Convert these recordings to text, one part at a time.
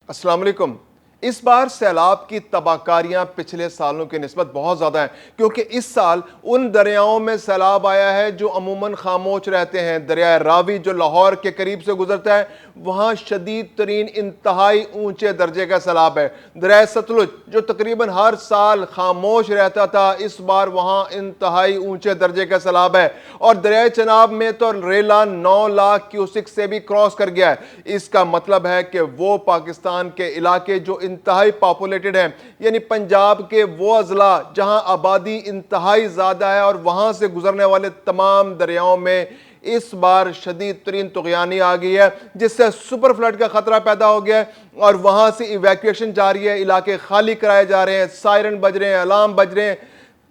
अस्सलाम वालेकुम। इस बार सैलाब की तबाहकारियां पिछले सालों की निस्बत बहुत ज़्यादा हैं, क्योंकि इस साल उन दरियाओं में सैलाब आया है जो अमूमन खामोश रहते हैं। दरिया रावी जो लाहौर के करीब से गुजरता है, वहाँ शदीद तरीन इंतहाई ऊंचे दर्जे का सैलाब है। दरिया सतलुज जो तकरीबन हर साल खामोश रहता था, इस बार वहाँ इंतहाई ऊंचे दर्जे का सैलाब है। और दरिया चनाब में तो रेला 9 लाख क्यूसिक से भी क्रॉस कर गया है। इसका मतलब है कि वो पाकिस्तान के इलाके जो इंतहाई पॉपुलेटेड हैं, यानी पंजाब के वो अजला जहां आबादी इंतहाई ज्यादा है, और वहां से गुजरने वाले तमाम दरियाओं में इस बार शदीद तरीन तुगयानी आ गई है, जिससे सुपर फ्लड का खतरा पैदा हो गया है। और वहां से इवैक्यूएशन जारी है, इलाके खाली कराए जा रहे हैं, सायरन बज रहे हैं, अलार्म बज रहे हैं,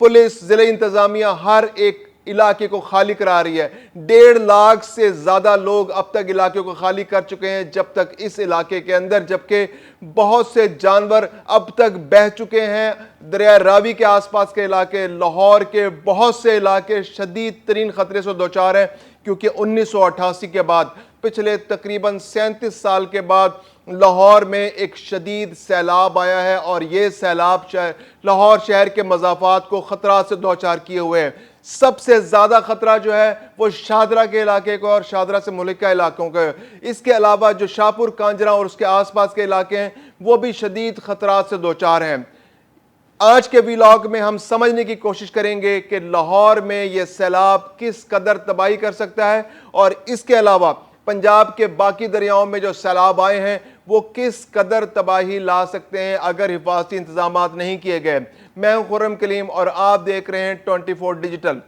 पुलिस जिले इंतजामिया हर एक इलाके को खाली करा रही है। 1.5 लाख से ज्यादा लोग अब तक इलाके को खाली कर चुके हैं जब तक इस इलाके के अंदर, जबकि बहुत से जानवर अब तक बह चुके हैं। दरिया रावी के आसपास के इलाके, लाहौर के बहुत से इलाके शदीद तरीन खतरे से दो चार हैं, क्योंकि 1988 के बाद पिछले तकरीबन 37 साल के बाद लाहौर में एक शदीद सैलाब आया है, और ये सैलाब लाहौर शहर के मज़ाफ़ात को ख़तरात से दो चार किए हुए हैं। सबसे ज़्यादा ख़तरा जो है वो शादरा के इलाके को और शादरा से मुल्का इलाकों का। इसके अलावा जो शाहपुर कांजरा और उसके आसपास के इलाके हैं, वो भी शदीद ख़तरात से दो चार हैं। आज के व्लॉग में हम समझने की कोशिश करेंगे कि लाहौर में यह सैलाब किस कदर तबाही कर सकता है, और इसके अलावा पंजाब के बाकी दरियाओं में जो सैलाब आए हैं वो किस कदर तबाही ला सकते हैं अगर हिफाजती इंतजाम नहीं किए गए। मैं हूं खुर्रम कलीम और आप देख रहे हैं 24 डिजिटल।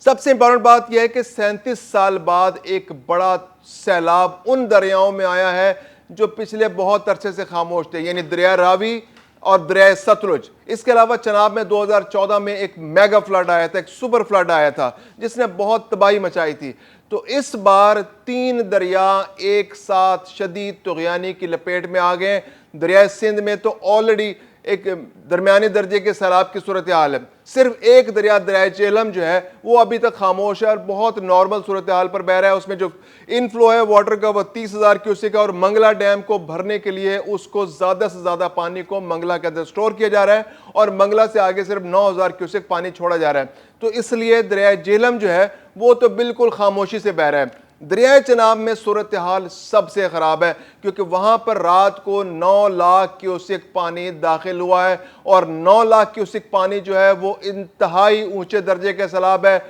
सबसे इंपॉर्टेंट बात यह है कि 37 साल बाद एक बड़ा सैलाब उन दरियाओं में आया है जो पिछले बहुत अरसे से खामोश थे, यानी दरिया रावी और दरिया सतलुज। इसके अलावा चनाब में 2014 में एक मेगा फ्लड आया था, एक सुपर फ्लड आया था जिसने बहुत तबाही मचाई थी। तो इस बार 3 दरिया एक साथ शदीद तुगयानी की लपेट में आ गए। दरिया सिंध में तो ऑलरेडी एक दरमियानी दर्जे के सैलाब की सूरत हाल है। सिर्फ एक दरिया, दरिया झेलम जो है वो अभी तक खामोश है और बहुत नॉर्मल सूरत हाल पर बह रहा है। उसमें जो इनफ्लो है वाटर का वो 30,000 क्यूसेक है, और मंगला डैम को भरने के लिए उसको ज्यादा से ज्यादा पानी को मंगला के अंदर स्टोर किया जा रहा है, और मंगला से आगे सिर्फ 9,000 क्यूसेक पानी छोड़ा जा रहा है। तो इसलिए दरिया झेलम जो है वो तो बिल्कुल खामोशी से बह रहा है। दरिया चनाब में सूरत हाल सबसे खराब है, क्योंकि वहां पर रात को 9 लाख क्यूसेक पानी दाखिल हुआ है, और 9 लाख क्यूसेक पानी जो है वो इंतहाई ऊंचे दर्जे का सैलाब है।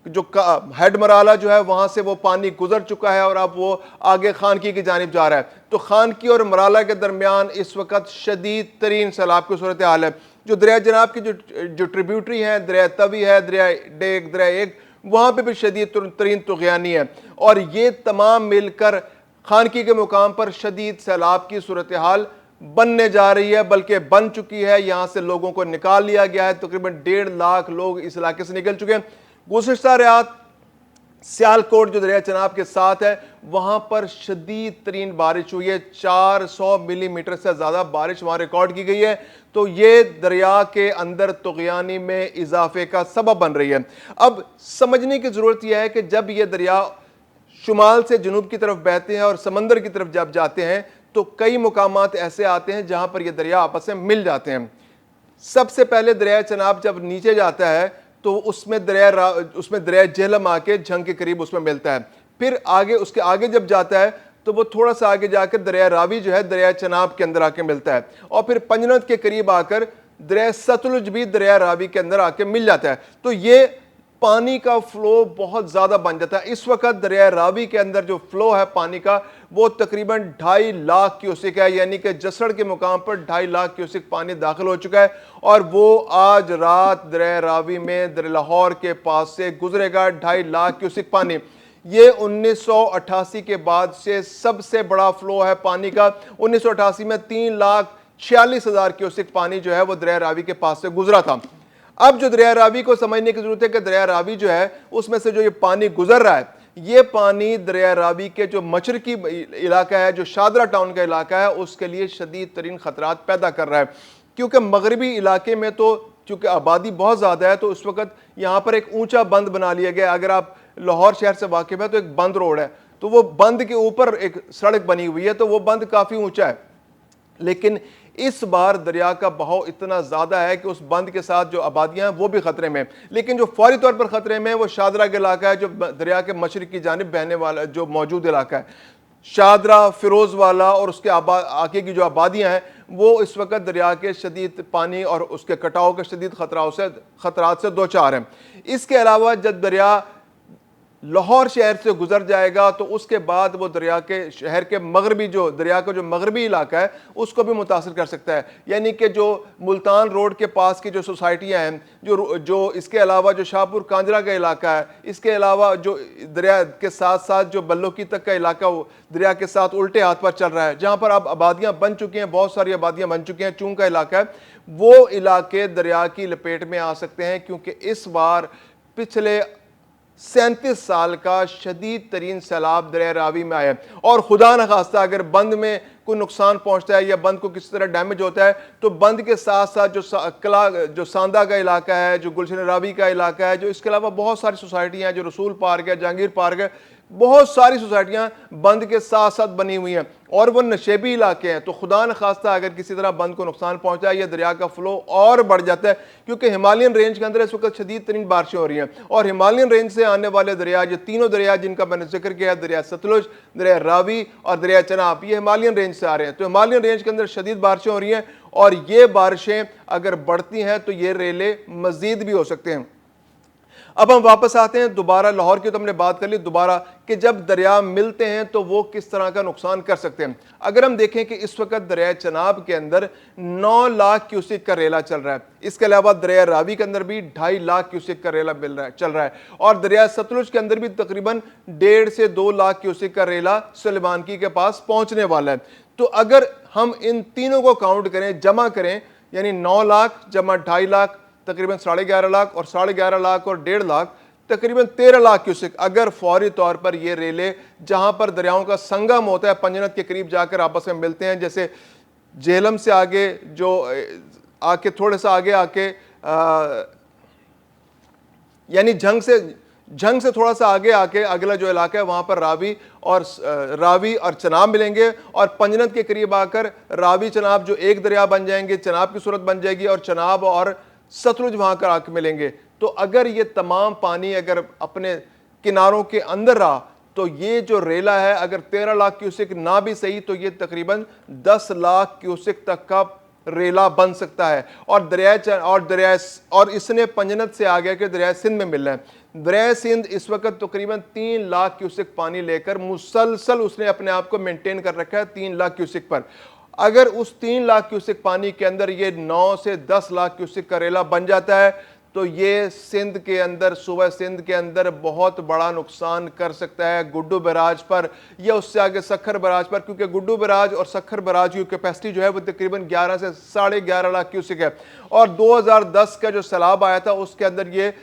जो हेड मराला जो है वहां से वो पानी गुजर चुका है और अब वो आगे खानकी की जानिब जा रहा है। तो खानकी और मराला के दरमियान इस वक्त शदीद तरीन सैलाब की सूरत हाल है। जो दरिया जनाब की जो ट्रिब्यूटरी है, दरिया तवी है, दरिया डेग, दरिया एक, वहां पे भी शदीद तरीन तुगयानी है, और ये तमाम मिलकर खानकी के मुकाम पर शदीद सैलाब की सूरत हाल बनने जा रही है, बल्कि बन चुकी है। यहां से लोगों को निकाल लिया गया है। तकरीबन 1.5 लाख लोग इस इलाके से निकल चुके हैं। गुज़िश्ता रात सियालकोट जो दरिया चनाब के साथ है, वहां पर शदीद तरीन बारिश हुई है। 400 मिलीमीटर से ज्यादा बारिश वहां रिकॉर्ड की गई है। तो ये दरिया के अंदर तुगयानी में इजाफे का सबब बन रही है। अब समझने की जरूरत यह है कि जब ये दरिया शुमाल से जनूब की तरफ बहते हैं और समंदर की तरफ जब जाते हैं, तो कई मुकामात ऐसे आते हैं जहां पर ये दरिया आपस में मिल जाते हैं। सबसे पहले दरिया चनाब जब नीचे जाता है तो उसमें दरिया झेलम आके झंग के करीब उसमें मिलता है। फिर आगे, उसके आगे जब जाता है तो वो थोड़ा सा आगे जाकर दरिया रावी जो है दरिया चनाब के अंदर आके मिलता है, और फिर पंजनद के करीब आकर दरिया सतलुज भी दरिया रावी के अंदर आके मिल जाता है। तो ये पानी का फ्लो बहुत ज्यादा बन जाता है। इस वक्त दरिया रावी के अंदर जो फ्लो है पानी का वो तकरीबन 2.5 लाख क्यूसेक है, यानी कि जसड़ के मुकाम पर 2.5 लाख क्यूसेक पानी दाखिल हो चुका है, और वो आज रात दरिया रावी में दरिया लाहौर के पास से गुजरेगा। 2.5 लाख क्यूसेक पानी, ये 1988 के बाद से सबसे बड़ा फ्लो है पानी का। 1988 में 3,46,000 क्यूसेक पानी जो है वो दरिया रावी के पास से गुजरा था। अब जो दरिया रावी को समझने की जरूरत है कि दरिया रावी जो है उसमें से जो ये पानी गुजर रहा है, ये पानी दरिया रावी के जो मशरकी इलाका है, जो शादरा टाउन का इलाका है, उसके लिए शदीद तरीन खतरात पैदा कर रहा है। क्योंकि मगरबी इलाके में तो चूंकि आबादी बहुत ज़्यादा है, तो उस वक्त यहाँ पर एक ऊंचा बंद बना लिया गया। अगर आप लाहौर शहर से वाकिफ है तो एक बंद रोड है, तो वो बंद के ऊपर एक सड़क बनी हुई है, तो वो बंद काफ़ी ऊंचा है। लेकिन इस बार दरिया का बहाव इतना ज़्यादा है कि उस बंद के साथ जो आबादियां हैं वो भी ख़तरे में। लेकिन जो फौरी तौर पर ख़तरे में है वो शादरा का इलाका है, जो दरिया के मशरक़ की जानिब बहने वाला जो मौजूद इलाका है। शादरा, फिरोज़ वाला और उसके आगे की जो आबादियां हैं वो इस वक्त दरिया के शदीद पानी और उसके कटाव के शदीद खतरात से दो चार हैं। इसके अलावा जब दरिया लाहौर शहर से गुजर जाएगा तो उसके बाद वो दरिया के शहर के मगरबी जो दरिया का जो मगरबी इलाका है उसको भी मुतासर कर सकता है। यानी कि जो मुल्तान रोड के पास की जो सोसाइटियाँ हैं, जो इसके अलावा जो शाहपुर कांजरा का इलाका है, इसके अलावा जो दरिया के साथ साथ जो बल्लोकी तक का इलाका वो दरिया के साथ उल्टे हाथ पर चल रहा है, जहाँ पर अब आबादियाँ बन चुकी हैं, बहुत सारी आबादियाँ बन चुकी हैं, चूंग का इलाका है, वो इलाके दरिया की लपेट में आ सकते हैं। क्योंकि इस बार पिछले 37 साल का शदीद तरीन सैलाब दरिया रावी में आया है। और खुदा न खास्ता अगर बंद में कोई नुकसान पहुंचता है या बंद को किसी तरह डैमेज होता है तो बंद के साथ साथ जो सांदा का इलाका है, जो गुलशन रावी का इलाका है, जो इसके अलावा बहुत सारी सोसाइटियाँ हैं, जो रसूल पार्क है, जहांगीर पार्क है, बहुत सारी सोसाइटियाँ बंद के साथ साथ बनी हुई हैं और वो नशेबी इलाके हैं। तो खुदा न खास्ता अगर किसी तरह बंद को नुकसान पहुंचा है या दरिया का फ्लो और बढ़ जाता है, क्योंकि हिमालयन रेंज के अंदर इस वक्त शदीद तरीन बारिशें हो रही हैं और हिमालयन रेंज से आने वाले दरिया, जो तीनों दरिया जिनका मैंने जिक्र किया, दरिया सतलुज, दरिया रावी और दरिया चनाब, ये हिमालयन रेंज से आ रहे हैं। तो हिमालयन रेंज के अंदर शदीद बारिशें हो रही हैं और ये बारिशें अगर बढ़ती हैं तो ये रेले मजीद भी हो सकते हैं। अब हम वापस आते हैं दोबारा लाहौर की, तो हमने बात कर ली दोबारा कि जब दरिया मिलते हैं तो वो किस तरह का नुकसान कर सकते हैं। अगर हम देखें कि इस वक्त दरिया चनाब के अंदर 9 लाख क्यूसिक का रेला चल रहा है, इसके अलावा दरिया रावी के अंदर भी 2.5 लाख क्यूसिक का रेला चल रहा है और दरिया सतलुज के अंदर भी तकरीबन 1.5 से 2 लाख क्यूसिक का रेला सुलेमानकी के पास पहुंचने वाला है। तो अगर हम इन तीनों को काउंट करें, जमा करें, यानी 9 लाख जमा 2.5 लाख तकरीबन 11.5 लाख और 11.5 लाख और 1.5 लाख तकरीबन 13 लाख क्यूसिक अगर फौरी तौर पर ये रेले जहां पर दरियाओं का संगम होता है, पंजनत के करीब जाकर आपस में मिलते हैं, जैसे जेहलम से आगे जो आके थोड़ा सा आगे आके यानी झंग से थोड़ा सा आगे आके अगला जो इलाका है वहां पर रावी और चनाब मिलेंगे और पंजनत के करीब आकर रावी चनाब जो एक दरिया बन जाएंगे, चनाब की सूरत बन जाएगी और चनाब और सतलुज वहां कर आके मिलेंगे। तो अगर ये तमाम पानी अगर अपने किनारों के अंदर रहा तो ये जो रेला है अगर 13 लाख क्यूसिक ना भी सही तो ये तकरीबन 10 लाख क्यूसिक तक का रेला बन सकता है। और इसने पंजनत से आ गया कि दरिया सिंध में मिल रहा है। दरिया सिंध इस वक्त तकरीबन 3 लाख क्यूसिक पानी लेकर मुसलसल उसने अपने आप को मेंटेन कर रखा है 3 लाख क्यूसिक पर। अगर उस 3 लाख क्यूसिक पानी के अंदर ये 9 से 10 लाख क्यूसिक का रेला बन जाता है तो ये सिंध के अंदर, सूबा सिंध के अंदर बहुत बड़ा नुकसान कर सकता है गुड्डू बैराज पर या उससे आगे सखर बैराज पर, क्योंकि गुड्डू बैराज और सखर बैराज की कैपेसिटी जो है वो तकरीबन 11 से 11.5 लाख क्यूसिक है और 2010 का जो सैलाब आया था उसके अंदर ये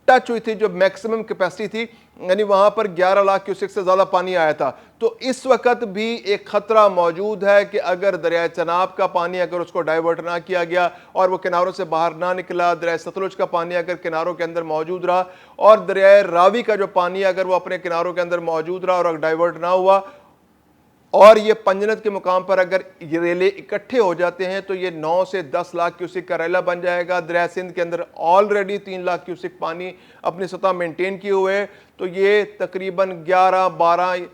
टच हुई थी जो मैक्सिमम कैपेसिटी थी, यानी वहां पर 11 लाख क्यूसिक से ज्यादा पानी आया था। तो इस वक्त भी एक खतरा मौजूद है कि अगर दरिया चनाब का पानी अगर उसको डाइवर्ट ना किया गया और वो किनारों से बाहर ना निकला, दरिया सतलुज का पानी अगर किनारों के अंदर मौजूद रहा और दरिया रावी का जो पानी अगर वो अपने किनारों के अंदर मौजूद रहा और डाइवर्ट ना हुआ और ये पंजनत के मुकाम पर अगर ये रेले इकट्ठे हो जाते हैं तो ये 9 से 10 लाख क्यूसिक का रेला बन जाएगा। दरिया सिंध के अंदर ऑलरेडी 3 लाख क्यूसिक पानी अपनी सतह मेंटेन किए हुए है, तो ये तकरीबन 11-12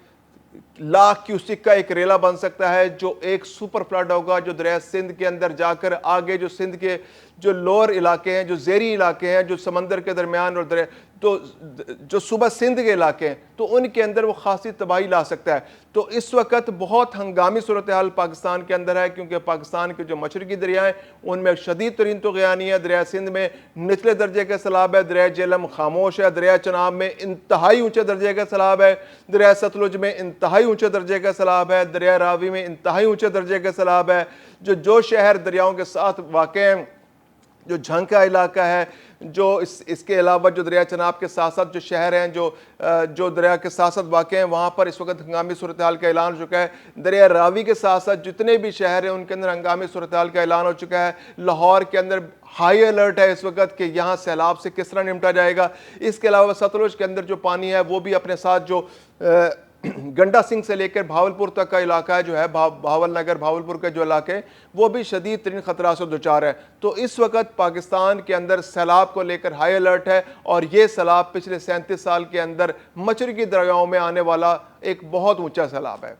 लाख क्यूसिक का एक रेला बन सकता है जो एक सुपर फ्लड होगा जो दरिया सिंध के अंदर जाकर आगे जो सिंध के जो लोअर इलाके हैं, जो ज़ेरी इलाके हैं, जो समंदर के दरमियान और दरिया तो जो सुबह सिंध के इलाके हैं तो उनके अंदर वो खासी तबाही ला सकता है। तो इस वक्त बहुत हंगामी सूरत हाल पाकिस्तान के अंदर है, क्योंकि पाकिस्तान के जो मशरकी दरिया हैं उनमें शदीद तरीन तुग़यानी है। दरिया सिंध में निचले दर्जे का सैलाब है, दरिया जेहलम खामोश है, दरिया चनाब में इंतहाई ऊंचे दर्जे का सैलाब है, दरिया सतलुज में इंतहाई ऊंचे दर्जे का सैलाब है, दरिया रावी में इंतहाई ऊंचे दर्जे का सैलाब है। जो शहर दरियाओं के साथ वाक़ हैं, जो झंग का इलाका है, जो इसके अलावा जो दरिया चनाब के साथ साथ जो शहर हैं जो दरिया के साथ साथ वाक़ हैं वहाँ पर इस वक्त हंगामी सूरत हाल का ऐलान हो चुका है। दरिया रावी के साथ साथ जितने भी शहर हैं उनके अंदर हंगामी सूरत हाल का ऐलान हो चुका है। लाहौर के अंदर हाई अलर्ट है इस वक्त कि यहाँ सैलाब से किस तरह निपटा जाएगा। इसके अलावा सतलुज के अंदर जो पानी है वो भी अपने साथ जो गंडा सिंह से लेकर भावलपुर तक का इलाका जो है, भावल नगर, भावलपुर के जो इलाके, वो भी शदीद तरीन खतरा से दुचार है। तो इस वक्त पाकिस्तान के अंदर सैलाब को लेकर हाई अलर्ट है, और ये सैलाब पिछले 37 साल के अंदर मशरकी दरियाओं में आने वाला एक बहुत ऊंचा सैलाब है।